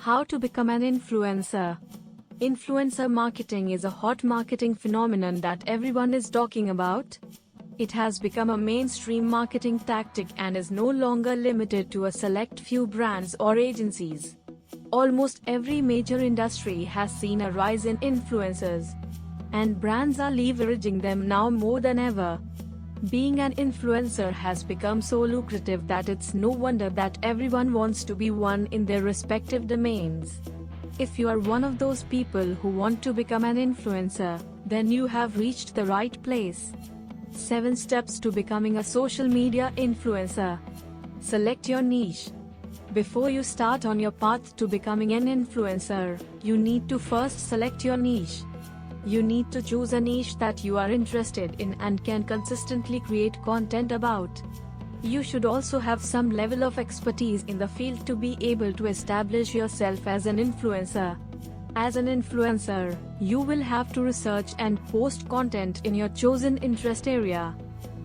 How to become an influencer. Influencer marketing is a hot marketing phenomenon that everyone is talking about. It has become a mainstream marketing tactic and is no longer limited to a select few brands or agencies. Almost every major industry has seen a rise in influencers, and brands are leveraging them now more than ever. Being an influencer has become so lucrative that it's no wonder that everyone wants to be one in their respective domains. If you are one of those people who want to become an influencer, then you have reached the right place. 7 steps to becoming a social media influencer. Select your niche. Before you start on your path to becoming an influencer, you need to first select your niche. You need to choose a niche that you are interested in and can consistently create content about. You should also have some level of expertise in the field to be able to establish yourself as an influencer. As an influencer, you will have to research and post content in your chosen interest area.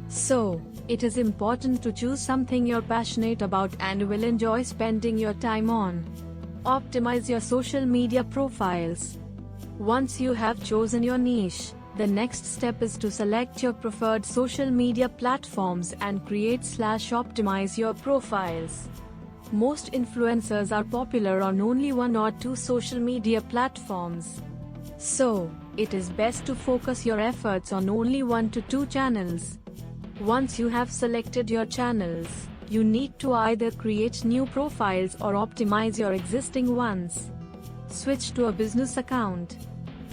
So, it is important to choose something you're passionate about and will enjoy spending your time on. Optimize your social media profiles. Once you have chosen your niche, the next step is to select your preferred social media platforms and create/optimize your profiles. Most influencers are popular on only 1 or 2 social media platforms. So, it is best to focus your efforts on only 1 to 2 channels. Once you have selected your channels, you need to either create new profiles or optimize your existing ones. Switch to a business account.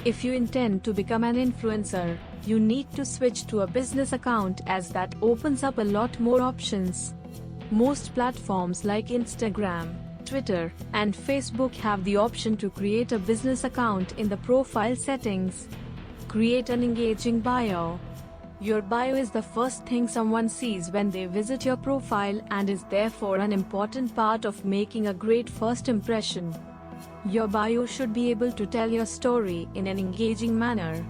If you intend to become an influencer, you need to switch to a business account as that opens up a lot more options. Most platforms like Instagram, Twitter, and Facebook have the option to create a business account in the profile settings. Create an engaging bio. Your bio is the first thing someone sees when they visit your profile and is therefore an important part of making a great first impression. Your bio should be able to tell your story in an engaging manner.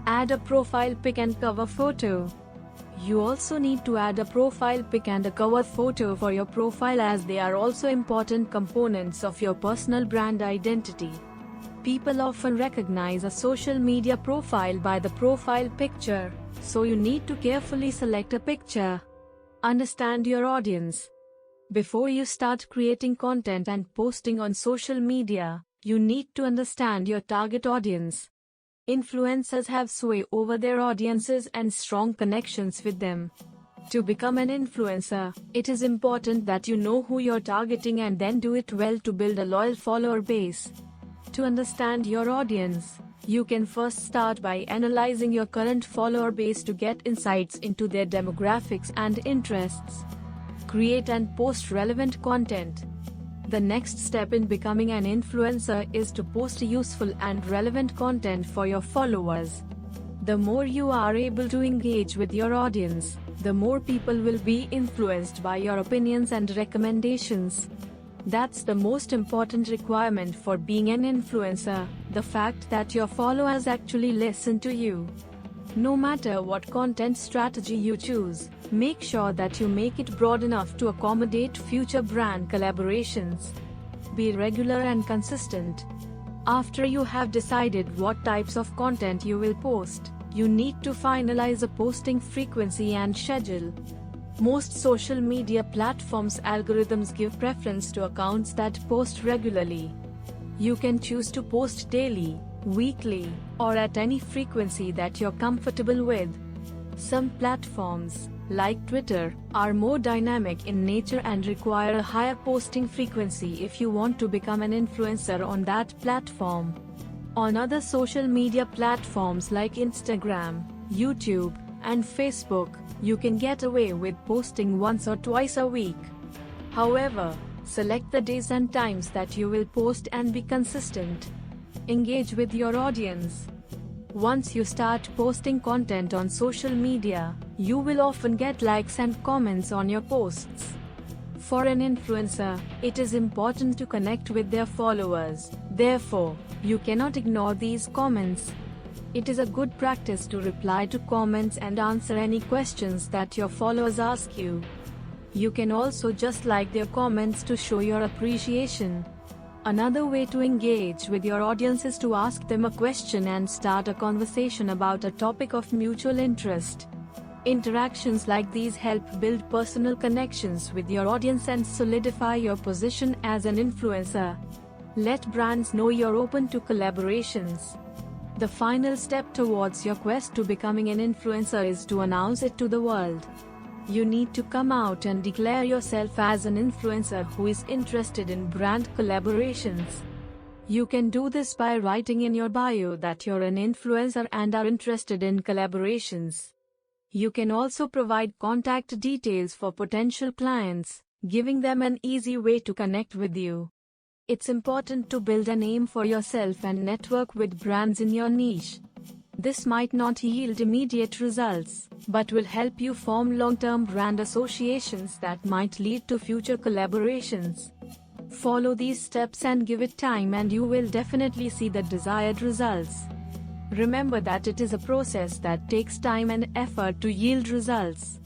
Add a profile pic and cover photo. You also need to add a profile pic and a cover photo for your profile as they are also important components of your personal brand identity. People often recognize a social media profile by the profile picture, so you need to carefully select a picture. Understand your audience. Before you start creating content and posting on social media, you need to understand your target audience. Influencers have sway over their audiences and strong connections with them. To become an influencer, it is important that you know who you're targeting and then do it well to build a loyal follower base. To understand your audience, you can first start by analyzing your current follower base to get insights into their demographics and interests. Create and post relevant content. The next step in becoming an influencer is to post useful and relevant content for your followers. The more you are able to engage with your audience, the more people will be influenced by your opinions and recommendations. That's the most important requirement for being an influencer, the fact that your followers actually listen to you. No matter what content strategy you choose, make sure that you make it broad enough to accommodate future brand collaborations. Be regular and consistent. After you have decided what types of content you will post, you need to finalize a posting frequency and schedule. Most social media platforms' algorithms give preference to accounts that post regularly. You can choose to post daily, weekly, or at any frequency that you're comfortable with. Some platforms, like Twitter, are more dynamic in nature and require a higher posting frequency if you want to become an influencer on that platform. On other social media platforms like Instagram, YouTube, and Facebook, you can get away with posting once or twice a week. However, select the days and times that you will post and be consistent. Engage with your audience. Once you start posting content on social media, you will often get likes and comments on your posts. For an influencer, it is important to connect with their followers. Therefore, you cannot ignore these comments. It is a good practice to reply to comments and answer any questions that your followers ask you. You can also just like their comments to show your appreciation. Another way to engage with your audience is to ask them a question and start a conversation about a topic of mutual interest. Interactions like these help build personal connections with your audience and solidify your position as an influencer. Let brands know you're open to collaborations. The final step towards your quest to becoming an influencer is to announce it to the world. You need to come out and declare yourself as an influencer who is interested in brand collaborations. You can do this by writing in your bio that you're an influencer and are interested in collaborations. You can also provide contact details for potential clients, giving them an easy way to connect with you. It's important to build a name for yourself and network with brands in your niche. This might not yield immediate results, but will help you form long-term brand associations that might lead to future collaborations. Follow these steps and give it time and you will definitely see the desired results. Remember that it is a process that takes time and effort to yield results.